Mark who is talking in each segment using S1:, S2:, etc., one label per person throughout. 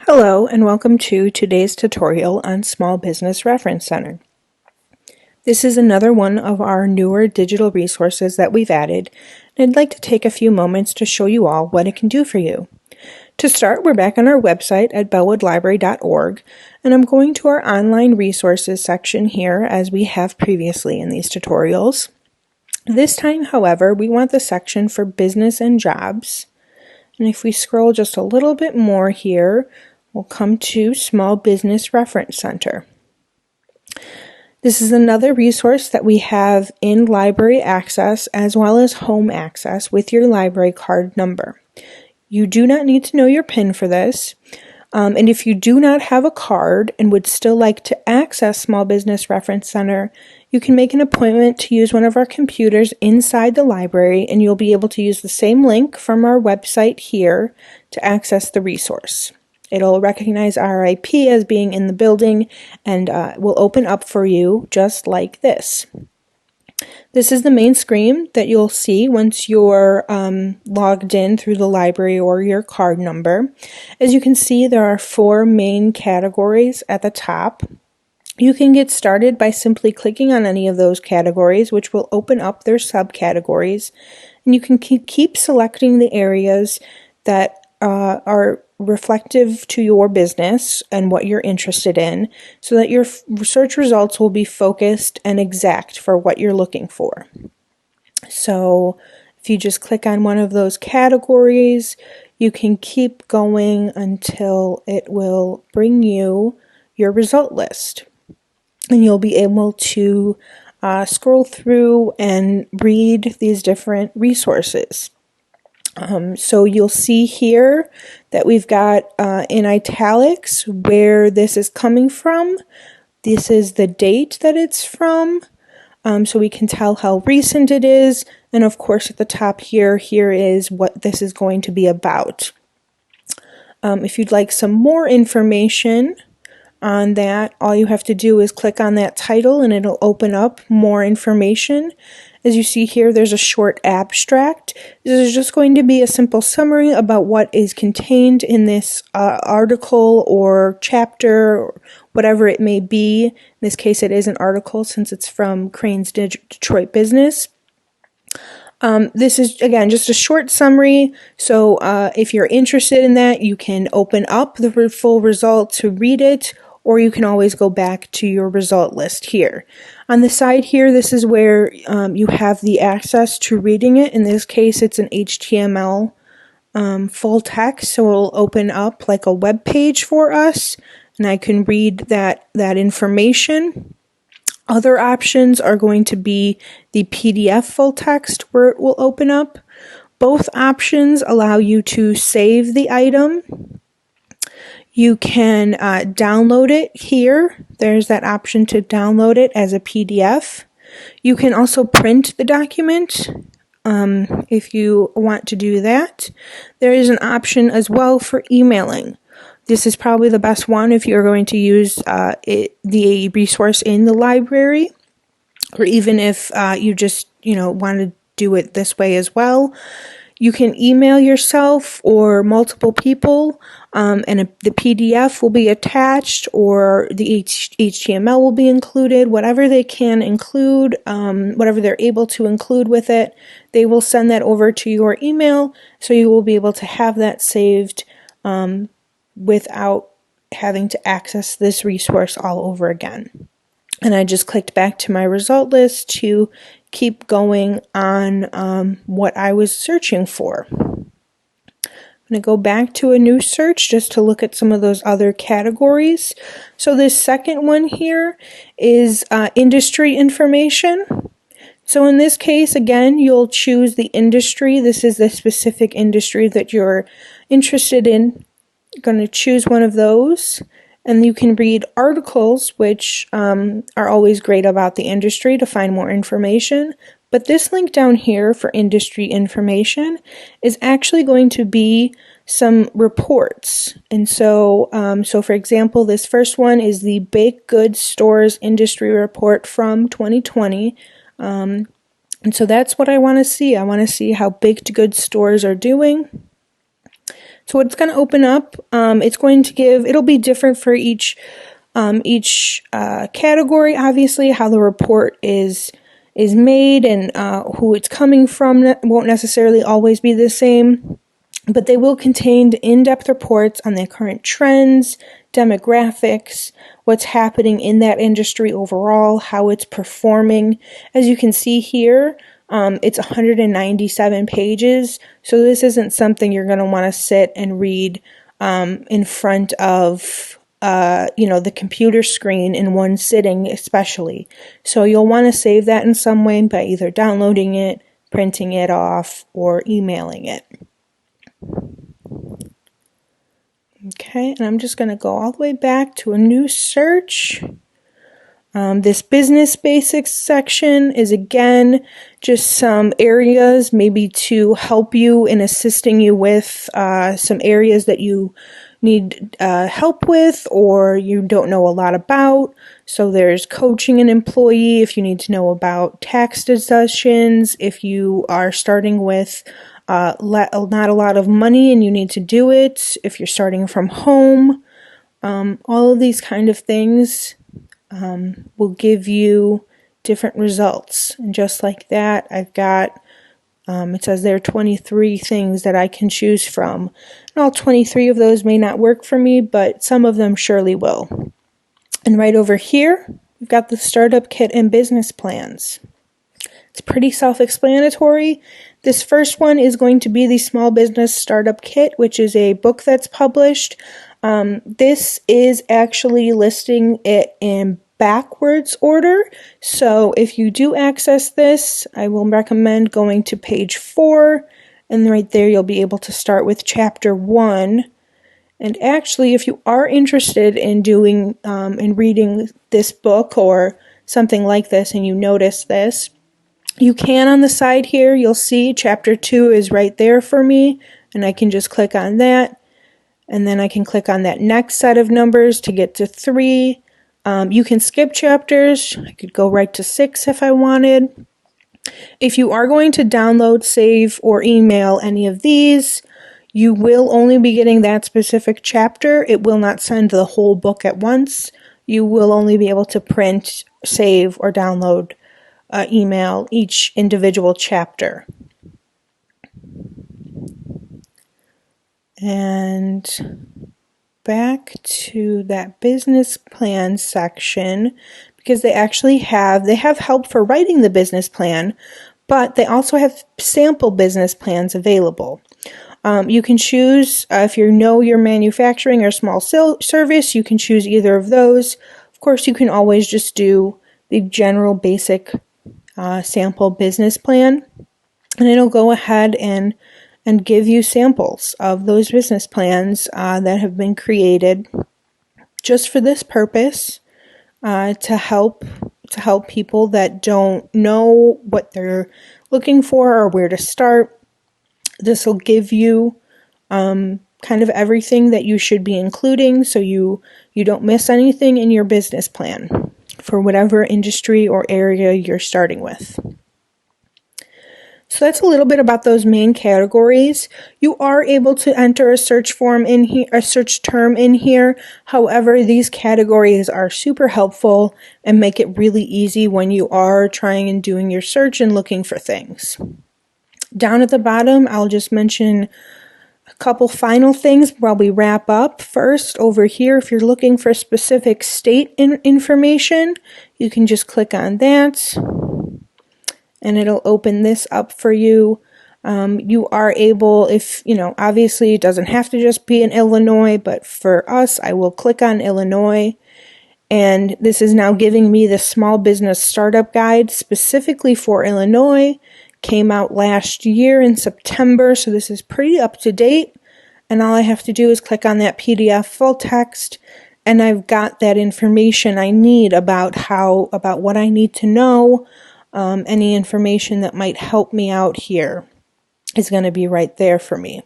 S1: Hello and welcome to today's tutorial on Small Business Reference Center. This is another one of our newer digital resources that we've added, and I'd like to take a few moments to show you all what it can do for you. To start, we're back on our website at bellwoodlibrary.org, and I'm going to our online resources section here as we have previously in these tutorials. This time, however, we want the section for business and jobs. And if we scroll just a little bit more here, we'll come to Small Business Reference Center. This is another resource that we have in library access as well as home access with your library card number. You do not need to know your PIN for this. And if you do not have a card and would still like to access Small Business Reference Center, you can make an appointment to use one of our computers inside the library, and you'll be able to use the same link from our website here to access the resource. It'll recognize our IP as being in the building and will open up for you just like this. This is the main screen that you'll see once you're logged in through the library or your card number. As you can see, there are 4 main categories at the top. You can get started by simply clicking on any of those categories, which will open up their subcategories, and you can keep selecting the areas that are reflective to your business and what you're interested in, so that your search results will be focused and exact for what you're looking for. So if you just click on one of those categories, you can keep going until it will bring you your result list. And you'll be able to scroll through and read these different resources. So you'll see here that we've got in italics where this is coming from. This is the date that it's from, so we can tell how recent it is. And of course at the top here is what this is going to be about. If you'd like some more information on that, all you have to do is click on that title and it'll open up more information. As you see here, there's a short abstract. This is just going to be a simple summary about what is contained in this article or chapter, or whatever it may be. In this case, it is an article since it's from Crain's Detroit Business. This is, again, just a short summary, so if you're interested in that, you can open up the full result to read it, or you can always go back to your result list here. On the side here, this is where you have the access to reading it. In this case, it's an HTML full text, so it'll open up like a web page for us, and I can read that information. Other options are going to be the PDF full text where it will open up. Both options allow you to save the item. You can download it here. There's that option to download it as a PDF. You can also print the document if you want to do that. There is an option as well for emailing. This is probably the best one if you're going to use the resource in the library, or even if you just want to do it this way as well. You can email yourself or multiple people, and the PDF will be attached, or the HTML will be included. Whatever they can include, whatever they're able to include with it, they will send that over to your email, so you will be able to have that saved without having to access this resource all over again. And I just clicked back to my result list to keep going on what I was searching for. I'm going to go back to a new search just to look at some of those other categories. So this second one here is industry information. So in this case, again, you'll choose the industry. This is the specific industry that you're interested in. You're going to choose one of those. And you can read articles, which are always great about the industry to find more information. But this link down here for industry information is actually going to be some reports. And so, for example, this first one is the Baked Goods Stores Industry Report from 2020. And so that's what I want to see. I want to see how baked goods stores are doing. So what it's going to open up, it's going to give, it'll be different for each category, obviously, how the report is made and who it's coming from won't necessarily always be the same, but they will contain in-depth reports on the current trends, demographics, what's happening in that industry overall, how it's performing. As you can see here, it's 197 pages, so this isn't something you're going to want to sit and read in front of the computer screen in one sitting especially. So you'll want to save that in some way by either downloading it, printing it off, or emailing it. Okay, and I'm just going to go all the way back to a new search. This business basics section is again just some areas maybe to help you in assisting you with some areas that you need help with or you don't know a lot about. So there's coaching an employee if you need to know about tax deductions, if you are starting with not a lot of money and you need to do it, if you're starting from home, all of these kind of things will give you different results. And just like that, I've got, it says there are 23 things that I can choose from. And all 23 of those may not work for me, but some of them surely will. And right over here, we've got the startup kit and business plans. It's pretty self-explanatory. This first one is going to be the Small Business Startup Kit, which is a book that's published. This is actually listing it in backwards order. So if you do access this, I will recommend going to page 4. And right there, you'll be able to start with chapter 1. And actually, if you are interested in doing, in reading this book or something like this, and you notice this, you can on the side here, you'll see chapter 2 is right there for me, and I can just click on that, and then I can click on that next set of numbers to get to 3. You can skip chapters. I could go right to 6 if I wanted. If you are going to download, save, or email any of these, you will only be getting that specific chapter. It will not send the whole book at once. You will only be able to print, save, or download email each individual chapter. And back to that business plan section, because they have help for writing the business plan, but they also have sample business plans available. You can choose, if you know you're manufacturing or small service, you can choose either of those. Of course, you can always just do the general basic sample business plan, and it'll go ahead and give you samples of those business plans that have been created just for this purpose, to help people that don't know what they're looking for or where to start. This will give you kind of everything that you should be including, so you don't miss anything in your business plan for whatever industry or area you're starting with. So that's a little bit about those main categories. You are able to enter a search form in here, a search term in here. However, these categories are super helpful and make it really easy when you are trying and doing your search and looking for things. Down at the bottom, I'll just mention a couple final things while we wrap up. First, over here, if you're looking for specific state information, you can just click on that, and it'll open this up for you. You are able, if, obviously it doesn't have to just be in Illinois, but for us, I will click on Illinois, and this is now giving me the Small Business Startup Guide specifically for Illinois. Came out last year in September, so this is pretty up to date. And all I have to do is click on that PDF full text, and I've got that information I need about what I need to know. Any information that might help me out here is going to be right there for me.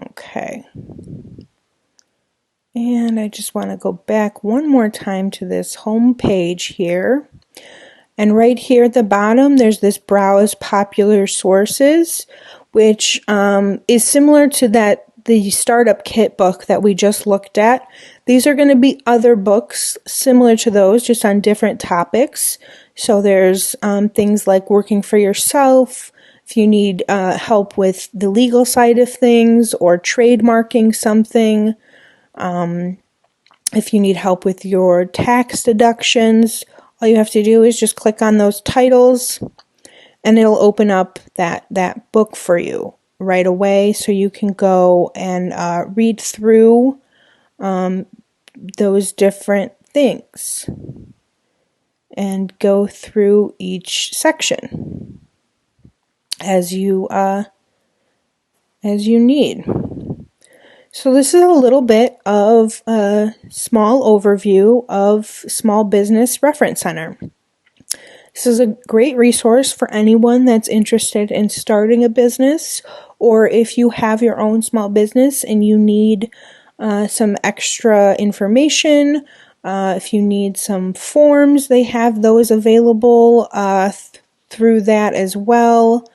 S1: Okay. And I just want to go back one more time to this home page here. And right here at the bottom, there's this Browse Popular Sources, which is similar to the Startup Kit book that we just looked at. These are going to be other books similar to those, just on different topics. So there's things like working for yourself, if you need help with the legal side of things or trademarking something, if you need help with your tax deductions, all you have to do is just click on those titles and it'll open up that book for you right away, so you can go and read through those different things and go through each section as you need. So this is a little bit of a small overview of Small Business Reference Center. This is a great resource for anyone that's interested in starting a business, or if you have your own small business and you need some extra information, if you need some forms, they have those available through that as well.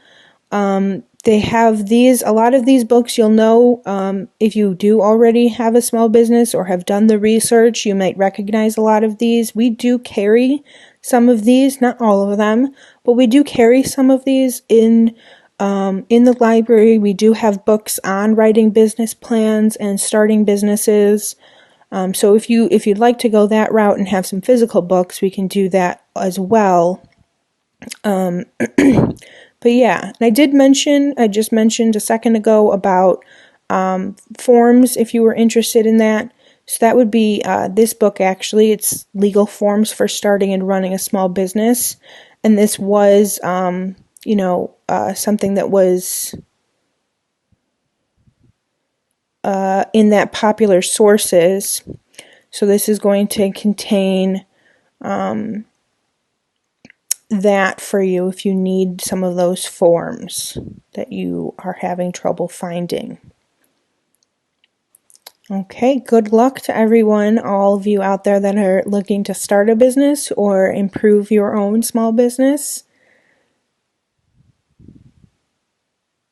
S1: They have a lot of these books you'll know if you do already have a small business or have done the research, you might recognize a lot of these. We do carry some of these, not all of them, but we do carry some of these in the library. We do have books on writing business plans and starting businesses. So if you'd like to go that route and have some physical books, we can do that as well. But yeah, and I just mentioned a second ago about forms if you were interested in that. So that would be this book actually. It's Legal Forms for Starting and Running a Small Business. And this was, something that was in that popular sources. So this is going to contain that for you if you need some of those forms that you are having trouble finding. Okay, good luck to everyone, all of you out there that are looking to start a business or improve your own small business.